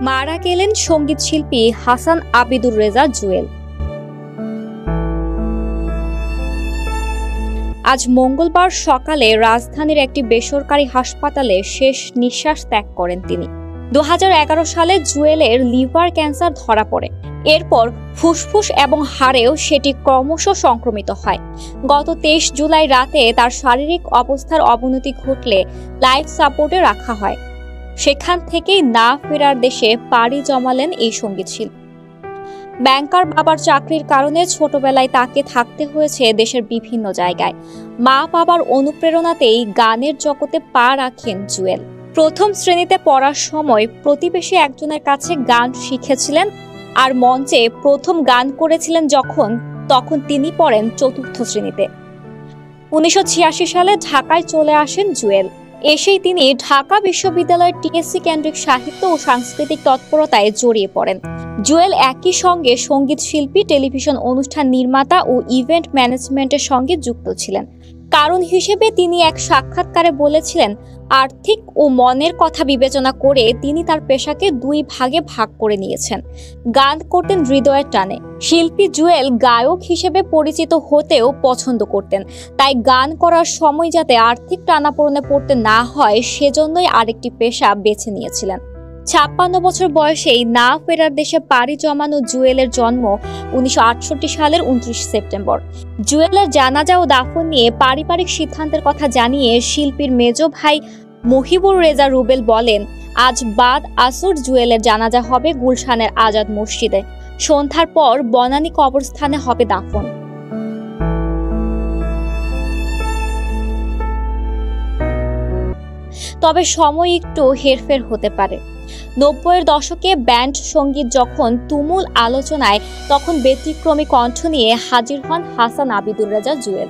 মারা গেলেন সঙ্গীত শিল্পী হাসান আবিদুর রেজা জুয়েল। আজ মঙ্গলবার সকালে রাজধানীর একটি বেসরকারি হাসপাতালে শেষ নিঃশ্বাস ত্যাগ করেন তিনি। 2011 সালে জুয়েলের লিভার ক্যান্সার ধরা পড়ে। এরপর ফুসফুস এবং হাড়েও সেটি ক্রমশ সংক্রমিত হয়। গত 23 জুলাই রাতে তার শারীরিক অবস্থার অবনতি ঘটলে লাইফ সাপোর্টে রাখা হয়। সেখান থেকেই না ফেরার দেশে পাড়ি জমালেন এই সঙ্গীত শিল্পী। ব্যাংকার বাবার চাকরির কারণে ছোটবেলায় তাকে থাকতে হয়েছে দেশের বিভিন্ন জায়গায়। মা বাবার অনুপ্রেরণাতেই গানের জগতে পা রাখেন জুয়েল। প্রথম শ্রেণীতে পড়ার সময় প্রতিবেশী একজনের কাছে গান শিখেছিলেন, আর মঞ্চে প্রথম গান করেছিলেন তখন তিনি পড়েন 4র্থ শ্রেণীতে। 1986 সালে ঢাকায় চলে আসেন জুয়েল। এসেই তিনি ঢাকা বিশ্ববিদ্যালয়ের টিএসসি কেন্দ্রিক সাহিত্য ও সাংস্কৃতিক তৎপরতায় জড়িয়ে পড়েন। জুয়েল একই সঙ্গে সঙ্গীত শিল্পী, টেলিভিশন অনুষ্ঠান নির্মাতা ও ইভেন্ট ম্যানেজমেন্টের সঙ্গে যুক্ত ছিলেন। কারণ হিসেবে তিনি এক সাক্ষাৎকারে বলেছিলেন, আর্থিক ও মনের কথা বিবেচনা করে তিনি তার পেশাকে 2 ভাগে ভাগ করে নিয়েছেন। গান করতেন হৃদয়ের টানে। শিল্পী জুয়েল গায়ক হিসেবে পরিচিত হতেও পছন্দ করতেন, তাই গান করার সময় যাতে আর্থিক টানাপোড়েনে পড়তে না হয় সেজন্যই আরেকটি পেশা বেছে নিয়েছিলেন। 56 বছর বয়সেই না ফেরার দেশে পাড়ি জমানো জুয়েলের জন্ম 1968 সালের 29 সেপ্টেম্বর। জুয়েলের জানাজা ও দাফন নিয়ে পারিবারিক সিদ্ধান্তের কথা জানিয়ে শিল্পীর মেজ ভাই মহিবুর রেজা রুবেল বলেন, আজ বাদ আসর জুয়েলের জানাজা হবে গুলশানের আজাদ মসজিদে। সন্ধ্যার পর বনানী কবরস্থানে হবে দাফন। তবে সময় একটু হেরফের হতে পারে। 90-এর দশকে ব্যান্ড সঙ্গীত যখন তুমুল আলোচনায়, তখন ব্যতিক্রমী কণ্ঠ নিয়ে হাজির হন হাসান আবিদুর রেজা জুয়েল।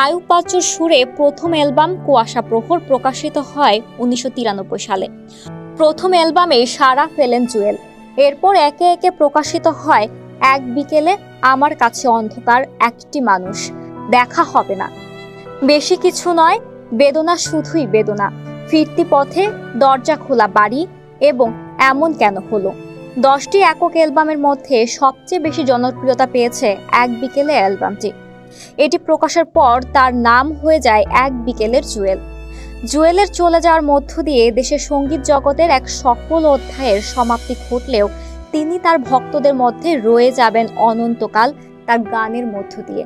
আয়ুব বাচ্চুর সুরে প্রথম অ্যালবাম কুয়াশা প্রহর প্রকাশিত হয় 1993 সালে। প্রথম অ্যালবামে সাড়া ফেলেন জুয়েল। এরপর একে একে প্রকাশিত হয় এক বিকেলে, আমার কাছে অন্ধকার, একটি মানুষ, দেখা হবে না, বেশি কিছু নয়, বেদনা শুধুই বেদনা, ফিরতি পথে, দরজা খোলা বাড়ি এবং এমন কেন হলো। 10টি একক অ্যালবামের মধ্যে সবচেয়ে বেশি জনপ্রিয়তা পেয়েছে এক বিকেলে অ্যালবামটি। এটি প্রকাশের পর তার নাম হয়ে যায় এক বিকেলের জুয়েল। জুয়েলের চলে যাওয়ার মধ্য দিয়ে দেশের সঙ্গীত জগতের এক সফল অধ্যায়ের সমাপ্তি ঘটলেও তিনি তার ভক্তদের মধ্যে রয়ে যাবেন অনন্তকাল তার গানের মধ্য দিয়ে।